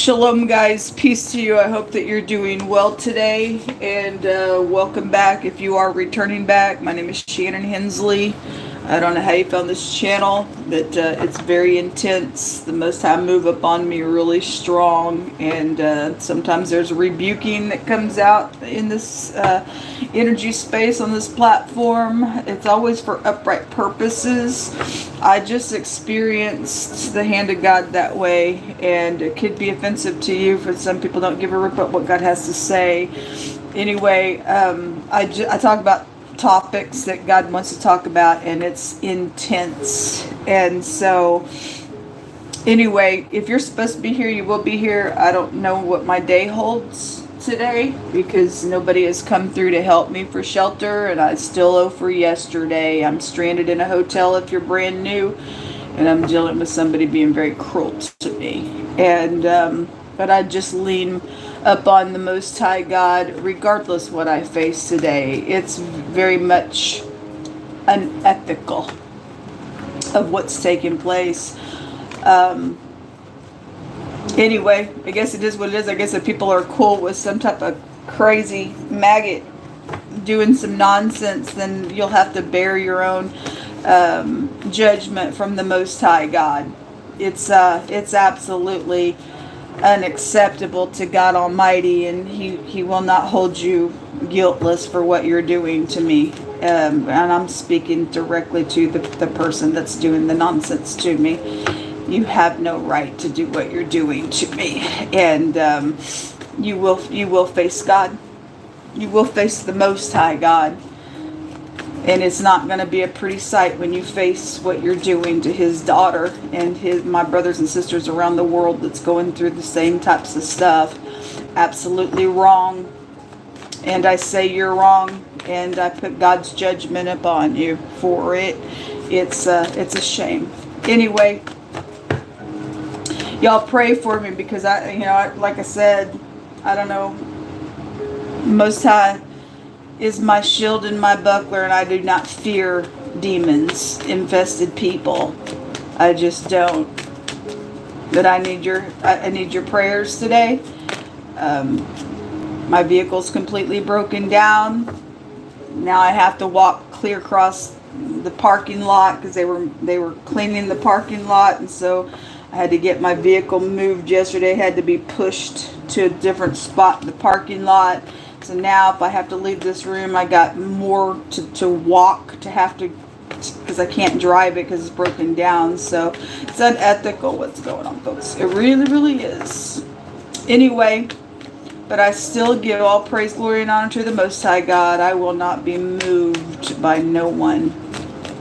Shalom, guys. Peace to you. I hope that you're doing well today, and welcome back. If you are returning back, my name is Shannon Hensley. I don't know how you found this channel, but it's very intense. The Most High move upon me really strong, and sometimes there's rebuking that comes out in this energy space on this platform. It's always for upright purposes. I just experienced the hand of God that way, and it could be offensive to you. For some people, don't give a rip about what God has to say. Anyway, I talk about topics that God wants to talk about, and it's intense. And so anyway, if you're supposed to be here, you will be here. I don't know what my day holds today because nobody has come through to help me for shelter, and I still owe for yesterday. I'm stranded in a hotel if you're brand new, and I'm dealing with somebody being very cruel to me. And but I just lean upon the Most High God regardless what I face today. It's very much unethical of what's taking place. Anyway, I guess it is what it is. I guess if people are cool with some type of crazy maggot doing some nonsense, then you'll have to bear your own judgment from the Most High God. It's absolutely unacceptable to God Almighty, and He will not hold you guiltless for what you're doing to me. And I'm speaking directly to the person that's doing the nonsense to me. You have no right to do what you're doing to me, and you will face God. You will face the Most High God, and it's not going to be a pretty sight when you face what you're doing to His daughter and my brothers and sisters around the world that's going through the same types of stuff. Absolutely wrong, and I say you're wrong, and I put God's judgment upon you for it. It's a shame. Anyway, y'all pray for me because like I said, I don't know. Most High is my shield and my buckler, and I do not fear demons, infested people. I just don't. But I need your prayers today. My vehicle's completely broken down. Now I have to walk clear across the parking lot because they were cleaning the parking lot, and so I had to get my vehicle moved yesterday. It had to be pushed to a different spot in the parking lot. So now if I have to leave this room, I got more to walk to have to, because I can't drive it because it's broken down. So it's unethical what's going on, folks. It really, really is. Anyway, but I still give all praise, glory, and honor to the Most High God. I will not be moved by no one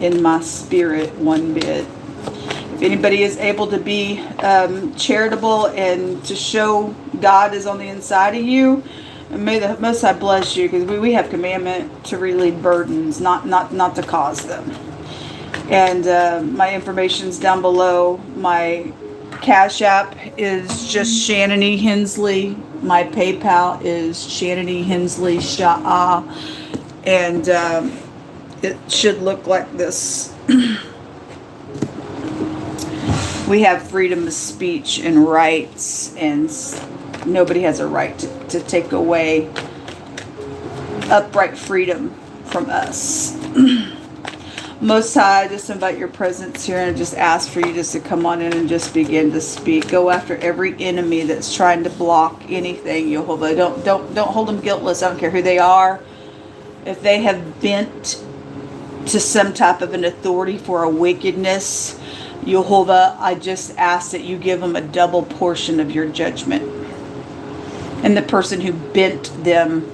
in my spirit one bit. If anybody is able to be charitable and to show God is on the inside of you, and may the Most High bless you, because we have commandment to relieve burdens, not to cause them. And my information's down below. My Cash App is just ShannanEHensley. My PayPal is ShannanEHensley Sha'ah. And it should look like this. We have freedom of speech and rights, and nobody has a right to take away upright freedom from us. Most High, I just invite your presence here, and just ask for you just to come on in and just begin to speak. Go after every enemy that's trying to block anything, Jehovah. Don't hold them guiltless. I don't care who they are. If they have bent to some type of an authority for a wickedness, Jehovah, I just ask that you give them a double portion of your judgment. And the person who bent them,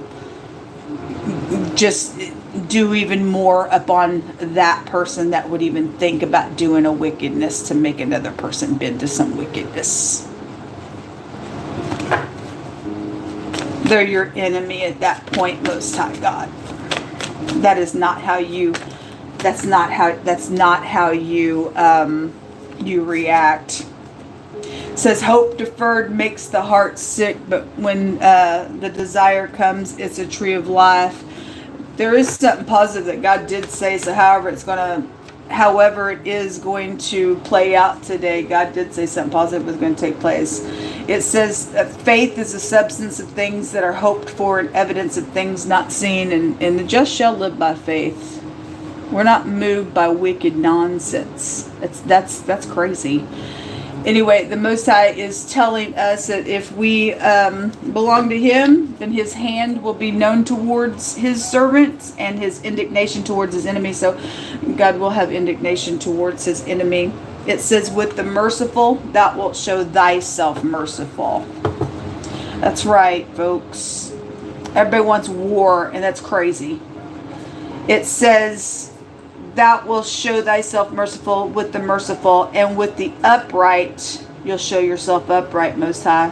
just do even more upon that person that would even think about doing a wickedness to make another person bend to some wickedness. They're your enemy at that point, Most High God. That is not how you. That's not how you react. It says hope deferred makes the heart sick, but when the desire comes, it's a tree of life. There is something positive that God did say. So however it is going to play out today, God did say something positive was going to take place. It says faith is the substance of things that are hoped for and evidence of things not seen, and the just shall live by faith. We're not moved by wicked nonsense. That's crazy. Anyway, the Most High is telling us that if we belong to Him, then His hand will be known towards His servants and His indignation towards His enemies. So God will have indignation towards His enemy. It says, with the merciful, thou wilt show thyself merciful. That's right, folks. Everybody wants war, and that's crazy. It says, thou wilt show thyself merciful with the merciful, and with the upright, you'll show yourself upright, Most High.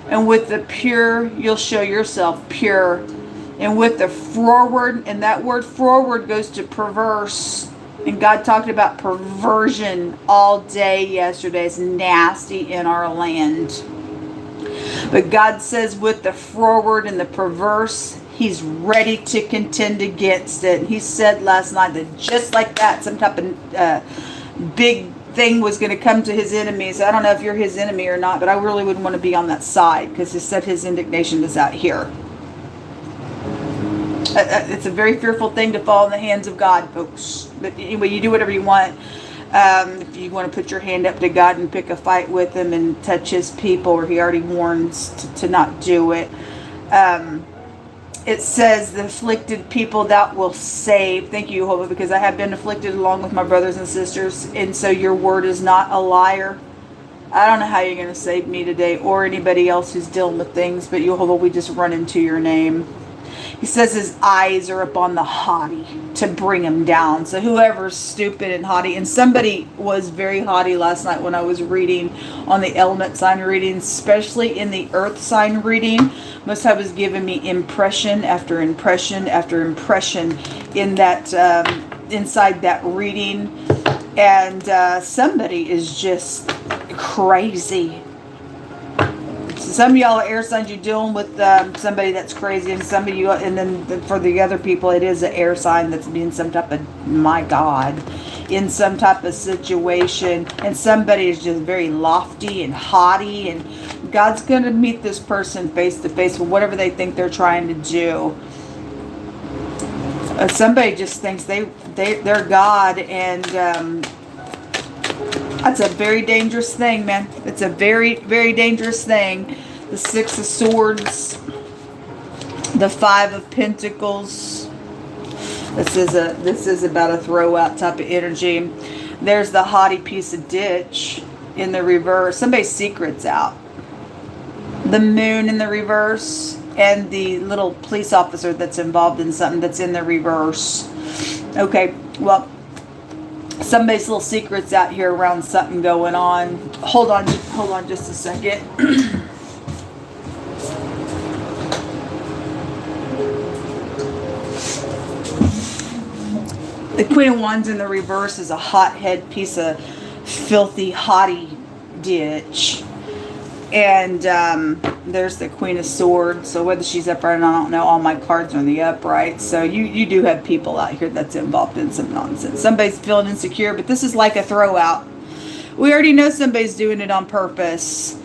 And with the pure, you'll show yourself pure. And with the froward, and that word froward goes to perverse. And God talked about perversion all day yesterday. It's nasty in our land. But God says with the froward and the perverse, He's ready to contend against it. He said last night that just like that, some type of big thing was going to come to His enemies. I don't know if you're His enemy or not, but I really wouldn't want to be on that side, because He said His indignation is out here. It's a very fearful thing to fall in the hands of God, folks. But anyway, you do whatever you want. If you want to put your hand up to God and pick a fight with Him and touch His people, or He already warns to not do it. It says, the afflicted people thou will save. Thank you, Jehovah, because I have been afflicted along with my brothers and sisters. And so your word is not a liar. I don't know how you're going to save me today or anybody else who's dealing with things, but Jehovah, we just run into your name. He says His eyes are upon the haughty to bring them down. So whoever's stupid and haughty, and somebody was very haughty last night when I was reading on the element sign reading, especially in the earth sign reading. Most High was giving me impression after impression after impression in that inside that reading, and somebody is just crazy. Some of y'all are air signs. You're dealing with somebody that's crazy, and some of you, and then for the other people, it is an air sign that's being some type of, my God, in some type of situation, and somebody is just very lofty and haughty, and God's going to meet this person face to face with whatever they think they're trying to do. Somebody just thinks they're God, and that's a very dangerous thing, man. It's a very, very dangerous thing. The Six of Swords, the Five of Pentacles. This is about a throw out type of energy. There's the haughty piece of ditch in the reverse. Somebody's secret's out. The Moon in the reverse, and the little police officer that's involved in something that's in the reverse. Okay, well, somebody's little secrets out here around something going on. Hold on just a second. The Queen of Wands in the reverse is a hothead piece of filthy, haughty ditch. And there's the Queen of Swords. So whether she's upright or not, I don't know. All my cards are on the upright. So you do have people out here that's involved in some nonsense. Somebody's feeling insecure, but this is like a throw out. We already know somebody's doing it on purpose.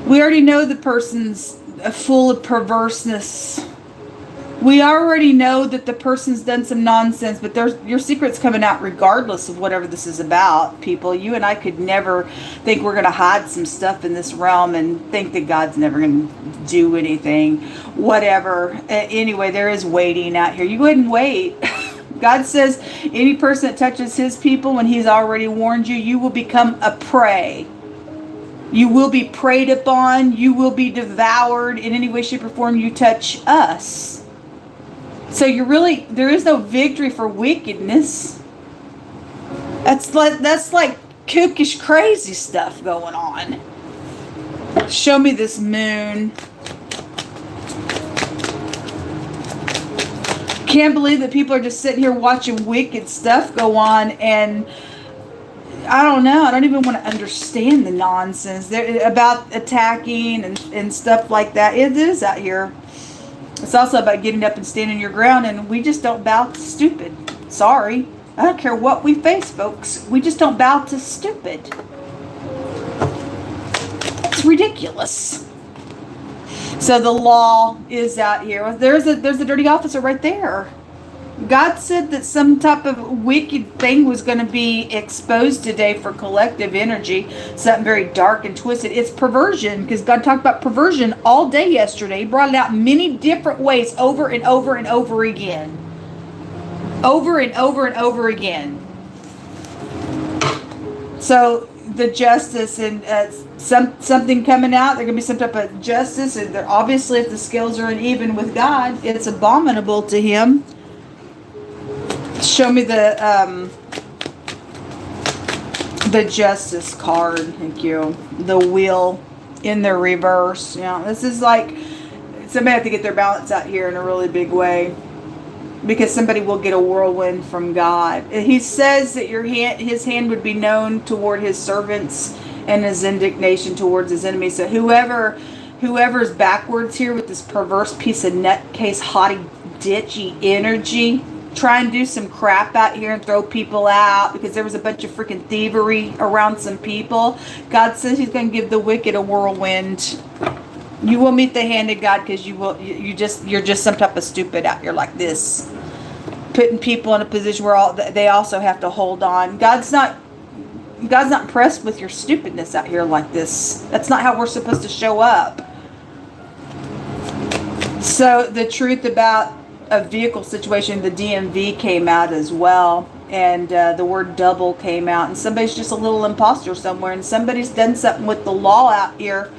We already know the person's full of perverseness. We already know that the person's done some nonsense, but your secret's coming out regardless of whatever this is about, people. You and I could never think we're going to hide some stuff in this realm and think that God's never going to do anything. Whatever. Anyway, there is waiting out here. You go ahead and wait. God says any person that touches His people when He's already warned you, you will become a prey. You will be preyed upon. You will be devoured in any way, shape, or form you touch us. So there is no victory for wickedness. That's like kookish crazy stuff going on. Show me this Moon. Can't believe that people are just sitting here watching wicked stuff go on, and I don't know. I don't even want to understand the nonsense about attacking and stuff like that. It is out here. It's also about getting up and standing your ground, and we just don't bow to stupid. Sorry. I don't care what we face, folks. We just don't bow to stupid. What's ridiculous. So the law is out here. There's a dirty officer right there. God said that some type of wicked thing was going to be exposed today for collective energy. Something very dark and twisted. It's perversion, because God talked about perversion all day yesterday. He brought it out in many different ways over and over and over again. Over and over and over again. So the justice and something coming out. There's going to be some type of justice. And obviously if the scales are uneven with God, it's abominable to him. Show me the justice card. Thank you. The wheel in the reverse. This is like somebody have to get their balance out here in a really big way, because somebody will get a whirlwind from God. He says that his hand would be known toward his servants and his indignation towards his enemies. So whoever's backwards here with this perverse piece of nutcase, haughty, ditchy energy, try and do some crap out here and throw people out because there was a bunch of freaking thievery around some people. God says he's going to give the wicked a whirlwind. You will meet the hand of God, because you're just some type of stupid out here like this, putting people in a position where they also have to hold on. God's not impressed with your stupidness out here like this. That's not how we're supposed to show up. So the truth about a vehicle situation, the DMV came out as well, and the word double came out, and somebody's just a little imposter somewhere, and somebody's done something with the law out here.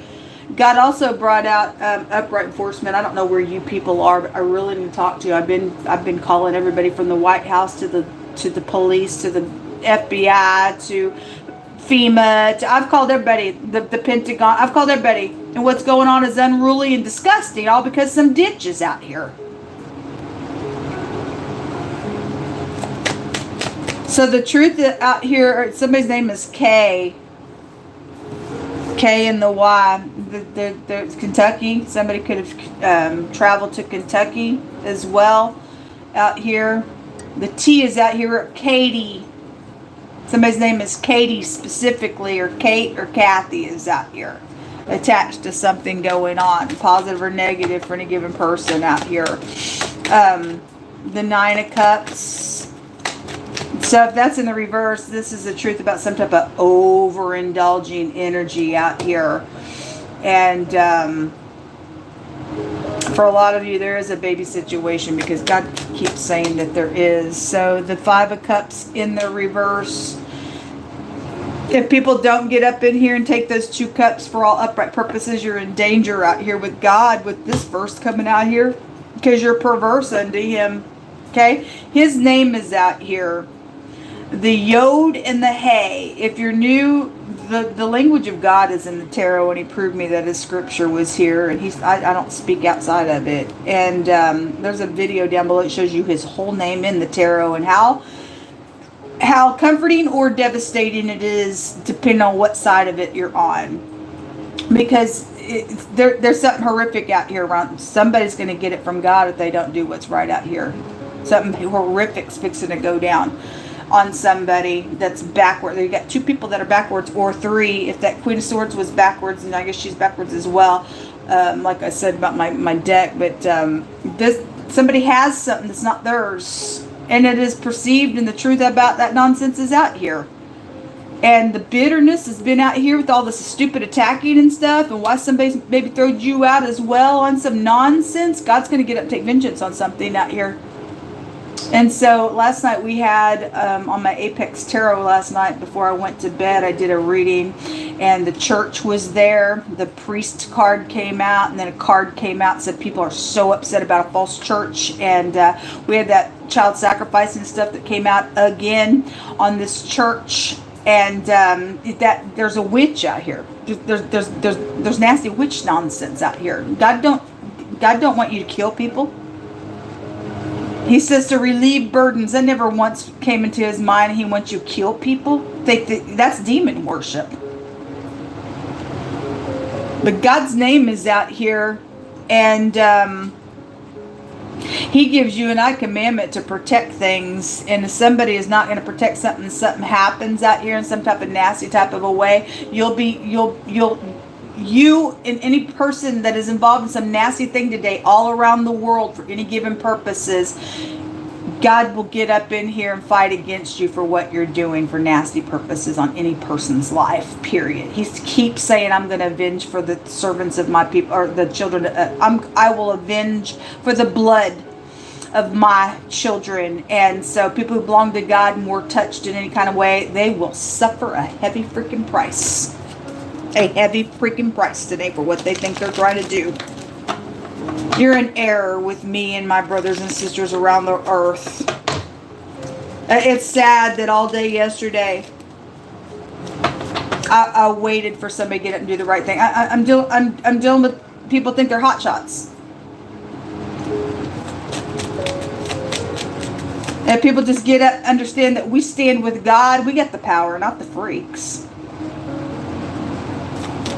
God also brought out upright enforcement. I don't know where you people are, but I really need to talk to you. I've been calling everybody from the White House to the police, to the FBI, to FEMA. I've called everybody, the Pentagon. I've called everybody, and what's going on is unruly and disgusting, all because some ditches out here. So the truth out here, somebody's name is K and the Y. There's Kentucky. Somebody could have traveled to Kentucky as well out here. The T is out here, Katie. Somebody's name is Katie specifically, or Kate or Kathy is out here, attached to something going on, positive or negative for any given person out here. The Nine of Cups. So if that's in the reverse, this is the truth about some type of overindulging energy out here. And for a lot of you, there is a baby situation, because God keeps saying that there is. So the Five of Cups in the reverse. If people don't get up in here and take those 2 cups for all upright purposes, you're in danger out here with God, with this verse coming out here, because you're perverse unto him. Okay? His name is out here. The Yod and the Hay. If you're new, the language of God is in the tarot, and he proved me that his scripture was here, and I don't speak outside of it. And there's a video down below that shows you his whole name in the tarot, and how comforting or devastating it is depending on what side of it you're on. Because there's something horrific out here around. Somebody's going to get it from God if they don't do what's right out here. Something horrific's fixing to go down on somebody that's backward. You got 2 people that are backwards, or 3 if that Queen of Swords was backwards, and I guess she's backwards as well. Like I said about my deck, but somebody has something that's not theirs, and it is perceived, and the truth about that nonsense is out here. And the bitterness has been out here with all this stupid attacking and stuff, and why somebody maybe throwed you out as well on some nonsense. God's going to get up and take vengeance on something out here. And so last night we had, on my Apex Tarot last night before I went to bed, I did a reading, and the church was there. The priest card came out, and then a card came out and said people are so upset about a false church. And we had that child sacrifice and stuff that came out again on this church. And that there's a witch out here. There's nasty witch nonsense out here. God don't want you to kill people. He says to relieve burdens. That never once came into his mind. He wants you to kill people. That's demon worship. But God's name is out here, and he gives you and I commandment to protect things. And if somebody is not going to protect something happens out here in some type of nasty type of a way, you and any person that is involved in some nasty thing today all around the world for any given purposes, God will get up in here and fight against you for what you're doing for nasty purposes on any person's life, period. He keeps saying, I'm going to avenge for the servants of my people, or the children. I will avenge for the blood of my children. And so people who belong to God and were touched in any kind of way, they will suffer a heavy freaking price. A heavy freaking price today for what they think they're trying to do. You're in error with me and my brothers and sisters around the earth. It's sad that all day yesterday I waited for somebody to get up and do the right thing. I'm dealing with people think they're hot shots. And people just get up, understand that we stand with God. We get the power, not the freaks.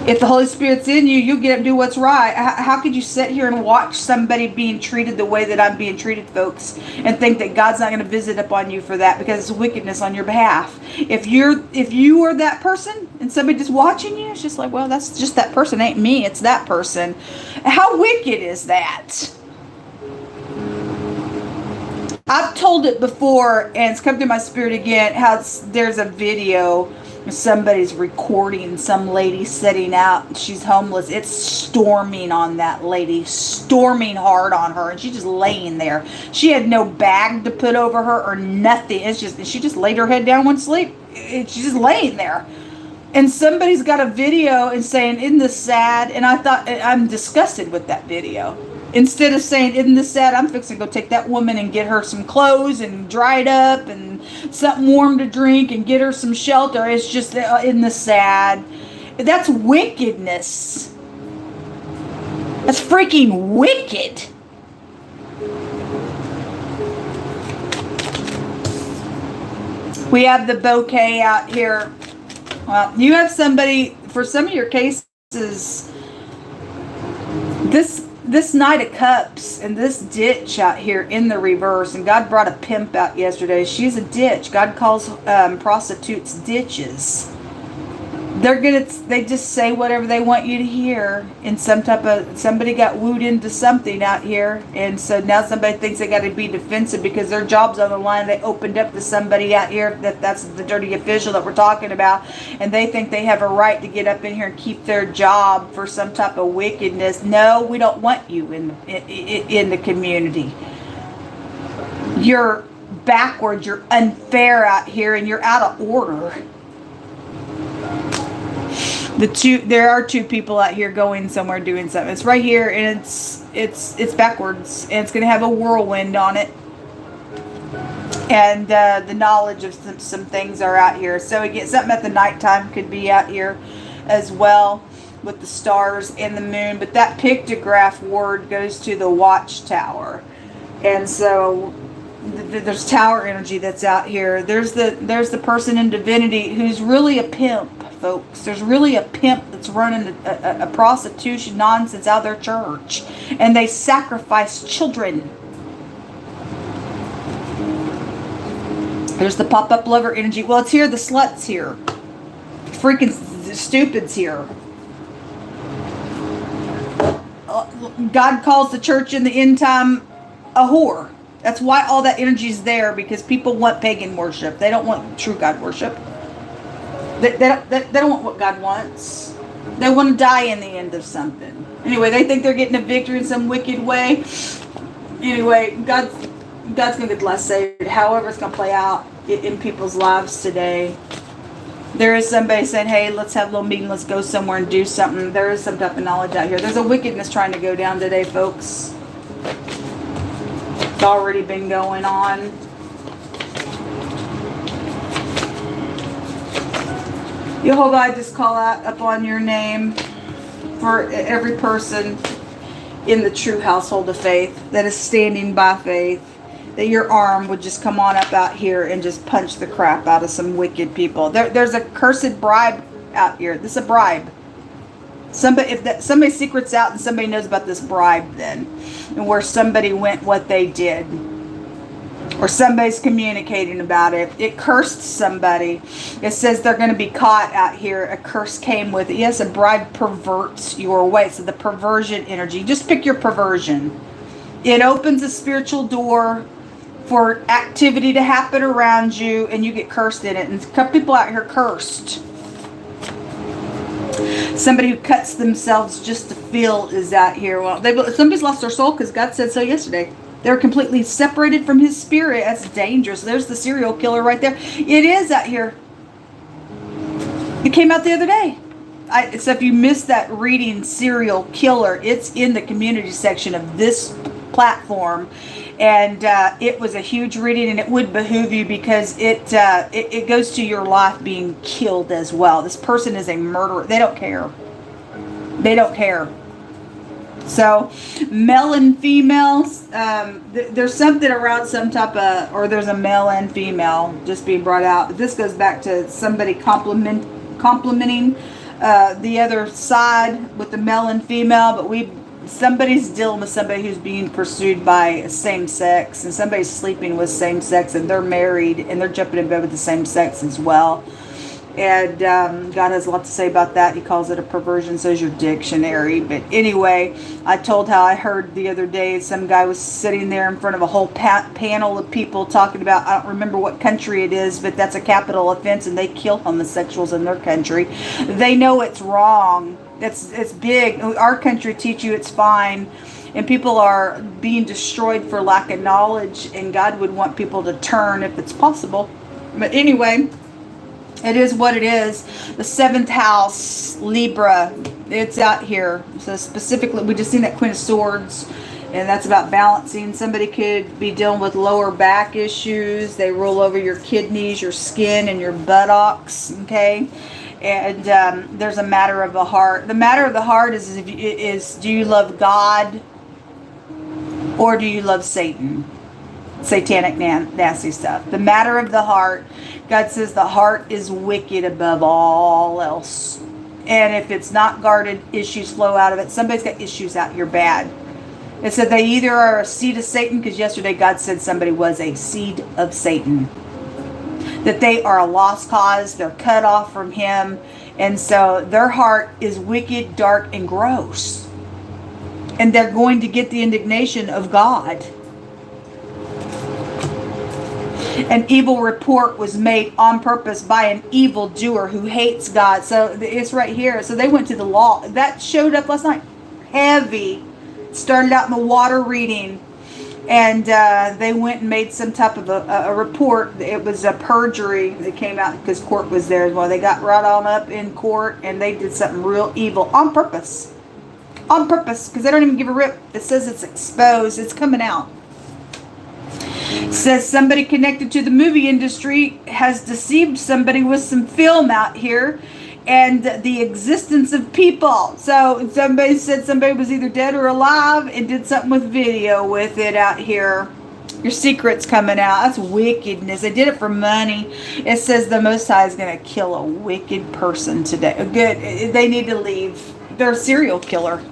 If the Holy Spirit's in you, you'll get up and do what's right. How could you sit here and watch somebody being treated the way that I'm being treated, folks, and think that God's not going to visit upon you for that because it's wickedness on your behalf? If you are that person and somebody just watching you, it's just like, well, that's just that person, ain't me. It's that person. How wicked is that? I've told it before, and it's come to my spirit again, how there's a video. Somebody's recording some lady sitting out. She's homeless. It's storming on that lady, storming hard on her, and she's just laying there. She had no bag to put over her or nothing. It's just she just laid her head down, went to sleep. She's just laying there. And somebody's got a video and saying, "Isn't this sad?" And I thought, I'm disgusted with that video. Instead of saying, "Isn't this sad?" I'm fixing to go take that woman and get her some clothes and dried up and something warm to drink and get her some shelter. It's just, "Isn't this sad?" That's wickedness. That's freaking wicked. We have the bouquet out here. Well, you have somebody, for some of your cases, this Knight of Cups and this ditch out here in the reverse, and God brought a pimp out yesterday. She's a ditch. God calls prostitutes ditches. They just say whatever they want you to hear, and somebody got wooed into something out here, and so now somebody thinks they got to be defensive because their job's on the line. They opened up to somebody out here that's the dirty official that we're talking about, and they think they have a right to get up in here and keep their job for some type of wickedness. No, we don't want you in the community. You're backwards. You're unfair out here, and you're out of order. There are two people out here going somewhere doing something. It's right here, and it's backwards, and it's going to have a whirlwind on it. And the knowledge of some things are out here. So again, something at the nighttime could be out here as well with the stars and the moon. But that pictograph word goes to the watchtower, and so there's tower energy that's out here. There's the person in divinity who's really a pimp. Folks, there's really a pimp that's running a prostitution nonsense out of their church, and they sacrifice children. There's the pop-up lover energy. Well, it's here. The slut's here. Freaking stupid's here. God calls the church in the end time a whore. That's why all that energy's there, because people want pagan worship. They don't want true God worship. They don't want what God wants. They want to die in the end of something. Anyway, they think they're getting a victory in some wicked way. Anyway, God's going to get blessed. However it's going to play out in people's lives today. There is somebody saying, hey, let's have a little meeting. Let's go somewhere and do something. There is some type of knowledge out here. There's a wickedness trying to go down today, folks. It's already been going on. Jehovah, I just call out upon your name for every person in the true household of faith that is standing by faith, that your arm would just come on up out here and just punch the crap out of some wicked people. There's a cursed bribe out here. This is a bribe. Somebody secrets out and somebody knows about this bribe then, and where somebody went what they did. or somebody's communicating about it. It cursed somebody. It says they're going to be caught out here. A curse came with it. Yes, a bribe perverts your way. So the perversion energy. Just pick your perversion. It opens a spiritual door for activity to happen around you, and you get cursed in it. And a couple people out here cursed. Somebody who cuts themselves just to feel is out here. Well, somebody's lost their soul because God said so yesterday. They're completely separated from His Spirit. That's dangerous. There's the serial killer right there. It is out here. It came out the other day. So if you missed that reading, serial killer, it's in the community section of this platform. And it was a huge reading, and it would behoove you because it goes to your life being killed as well. This person is a murderer. They don't care. They don't care. So, male and females, there's something around some type of, or there's a male and female just being brought out. But this goes back to somebody complimenting the other side with the male and female. But somebody's dealing with somebody who's being pursued by same sex, and somebody's sleeping with same sex, and they're married, and they're jumping in bed with the same sex as well. And God has a lot to say about that. He calls it a perversion, so is your dictionary. But anyway, I told how I heard the other day some guy was sitting there in front of a whole panel of people talking about, I don't remember what country it is, but that's a capital offense, and they kill homosexuals in their country. They know it's wrong. It's big. Our country teach you it's fine. And people are being destroyed for lack of knowledge, and God would want people to turn if it's possible. But anyway, it is what it is. The 7th house, Libra, it's out here. So specifically, we just seen that Queen of Swords, and that's about balancing. Somebody could be dealing with lower back issues. They roll over your kidneys, your skin, and your buttocks, okay? And there's a matter of the heart. The matter of the heart is do you love God or do you love Satan? Satanic, nasty stuff. The matter of the heart, God says the heart is wicked above all else. And if it's not guarded, issues flow out of it. Somebody's got issues out here bad. It said they either are a seed of Satan, because yesterday God said somebody was a seed of Satan. That they are a lost cause. They're cut off from Him. And so their heart is wicked, dark, and gross. And they're going to get the indignation of God. An evil report was made on purpose by an evildoer who hates God. So it's right here. So they went to the law. That showed up last night. Heavy. Started out in the water reading. And they went and made some type of a report. It was a perjury that came out because court was there as well. They got right on up in court and they did something real evil on purpose. On purpose. Because they don't even give a rip. It says it's exposed. It's coming out. Says somebody connected to the movie industry has deceived somebody with some film out here and the existence of people. So somebody said somebody was either dead or alive and did something with video with it out here. Your secret's coming out. That's wickedness. They did it for money. It says the Most High is going to kill a wicked person today. Good. They need to leave. They're a serial killer.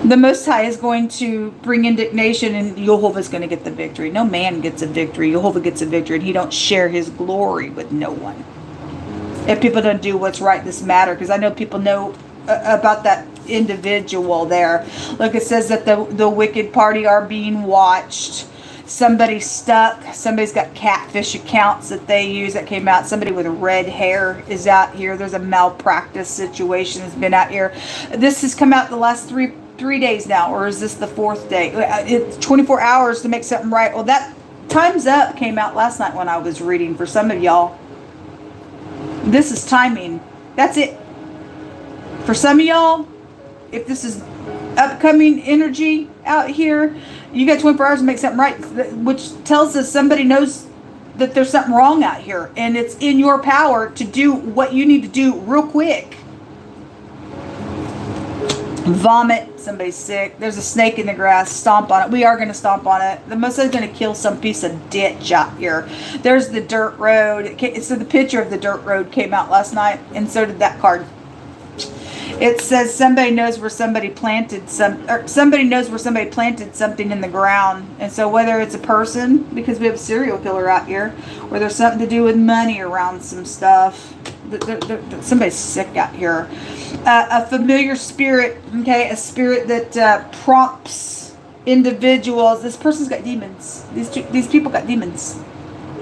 The Most High is going to bring indignation, and Jehovah's going to get the victory. No man gets a victory. Jehovah gets a victory, and He don't share His glory with no one. If people don't do what's right in this matter, because I know people know about that individual there. Look, it says that the wicked party are being watched. Somebody's stuck. Somebody's got catfish accounts that they use that came out. Somebody with red hair is out here. There's a malpractice situation that's been out here. This has come out the last three days now, or is this the 4th day? It's 24 hours to make something right. Well, that Time's Up came out last night when I was reading for some of y'all. This is timing. That's it. For some of y'all, if this is upcoming energy out here, you got 24 hours to make something right, which tells us somebody knows that there's something wrong out here, and it's in your power to do what you need to do real quick. Vomit, somebody's sick, there's a snake in the grass, stomp on it. We are going to stomp on it. The Most High is going to kill some piece of ditch out here. There's the dirt road. So the picture of the dirt road came out last night, and so did that card. It says somebody knows where somebody planted somebody knows where somebody planted something in the ground. And so whether it's a person, because we have a serial killer out here, or there's something to do with money around some stuff. Somebody's sick out here. A familiar spirit, okay, a spirit that prompts individuals. This person's got demons. These people got demons.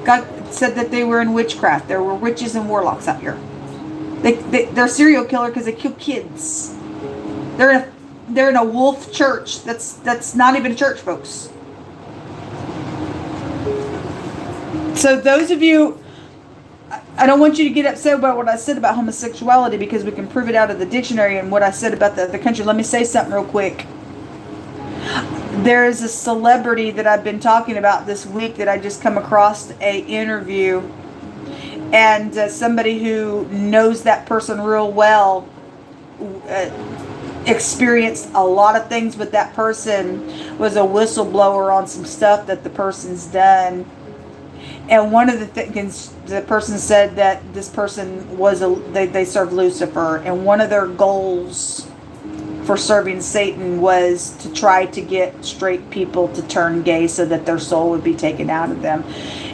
God said that they were in witchcraft. There were witches and warlocks out here. They're serial killer because they kill kids. They're in a wolf church. That's not even a church, folks. So those of you, I don't want you to get upset about what I said about homosexuality, because we can prove it out of the dictionary and what I said about the other country. Let me say something real quick. There is a celebrity that I've been talking about this week that I just come across a interview. And somebody who knows that person real well experienced a lot of things with that person, was a whistleblower on some stuff that the person's done. And one of the things, the person said that this person was they served Lucifer, and one of their goals for serving Satan was to try to get straight people to turn gay so that their soul would be taken out of them.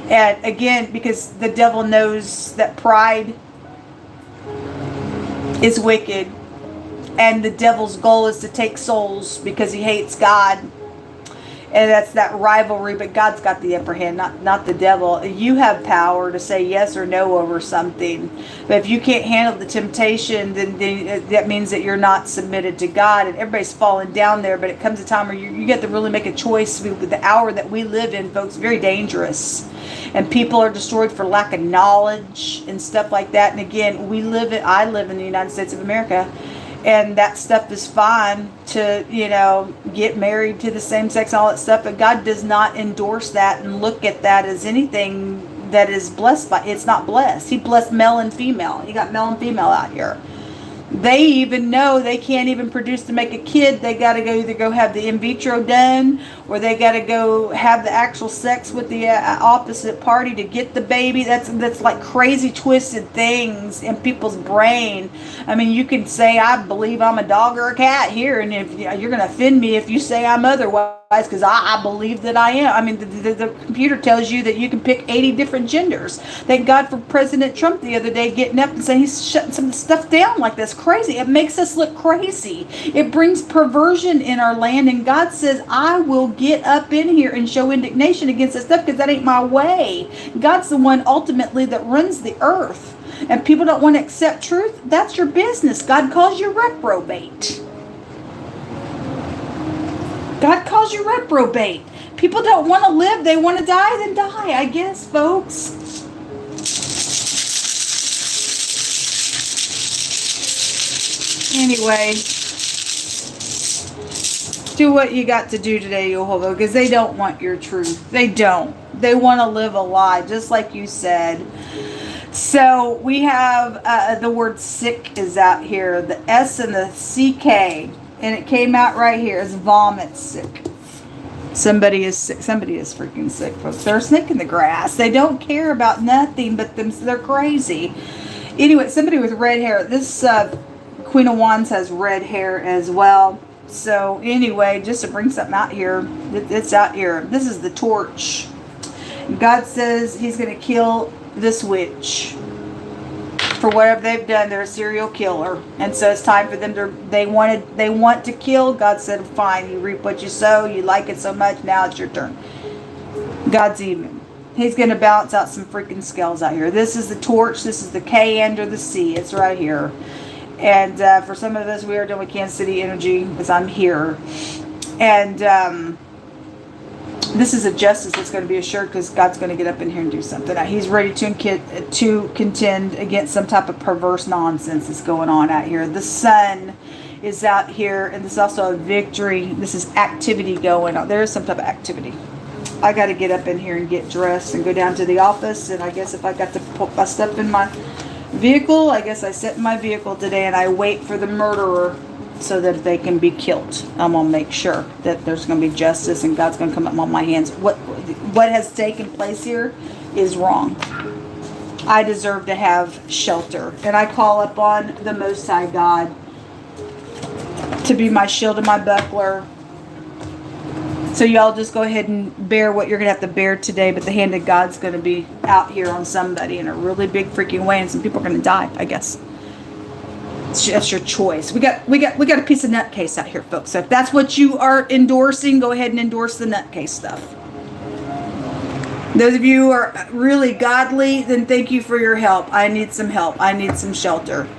And again, because the devil knows that pride is wicked, and the devil's goal is to take souls because he hates God. And that's that rivalry, but God's got the upper hand, not the devil. You have power to say yes or no over something. But if you can't handle the temptation, then that means that you're not submitted to God. And everybody's falling down there, but it comes a time where you get to really make a choice. The hour that we live in, folks, very dangerous. And people are destroyed for lack of knowledge and stuff like that. And again, I live in the United States of America. And that stuff is fine to, get married to the same sex and all that stuff. But God does not endorse that and look at that as anything that is blessed by. It's not blessed. He blessed male and female. He got male and female out here. They even know they can't even produce to make a kid. They got to either go have the in vitro done, or they got to go have the actual sex with the opposite party to get the baby. That's like crazy twisted things in people's brain. I mean, you can say, I believe I'm a dog or a cat here, and if you're going to offend me if you say I'm otherwise, because I believe that I am. I mean, the computer tells you that you can pick 80 different genders. Thank God for President Trump the other day getting up and saying he's shutting some stuff down like this. Crazy. It makes us look crazy. It brings perversion in our land, and God says, I will get up in here and show indignation against this stuff, because that ain't my way. God's the one ultimately that runs the earth, and people don't want to accept truth. That's your business. God calls you reprobate. God calls you reprobate. People don't want to live. They want to die, then die, I guess, folks. Anyway, do what you got to do today, Jehovah, because they don't want your truth. They don't. They want to live a lie, just like you said. So we have the word sick is out here. The S and the CK. And it came out right here as vomit sick. Somebody is sick. Somebody is freaking sick, folks. They're a snake in the grass. They don't care about nothing but them. They're crazy. Anyway, somebody with red hair. This Queen of Wands has red hair as well. So anyway, just to bring something out here, it's out here. This is the torch. God says he's going to kill this witch. For whatever they've done, they're a serial killer, and so it's time for them to. They want to kill. God said, "Fine, you reap what you sow. You like it so much. Now it's your turn." God's even. He's going to balance out some freaking scales out here. This is the torch. This is the K under the C. It's right here, and for some of us, we are done with Kansas City energy because I'm here, and this is a justice that's going to be assured, because God's going to get up in here and do something. He's ready to contend against some type of perverse nonsense that's going on out here. The sun is out here, and this is also a victory. This is activity going on. There is some type of activity. I got to get up in here and get dressed and go down to the office, and I guess if I got to put my stuff in my vehicle, I guess I sit in my vehicle today and I wait for the murderer so that they can be killed. I'm going to make sure that there's going to be justice, and God's going to come up on my hands. What has taken place here is wrong. I deserve to have shelter, and I call upon the Most High God to be my shield and my buckler. So y'all just go ahead and bear what you're going to have to bear today, but the hand of God's going to be out here on somebody in a really big freaking way, and some people are going to die, I guess. That's your choice. We got a piece of nutcase out here, folks. So if that's what you are endorsing, go ahead and endorse the nutcase stuff. Those of you who are really godly, then thank you for your help. I need some help. I need some shelter.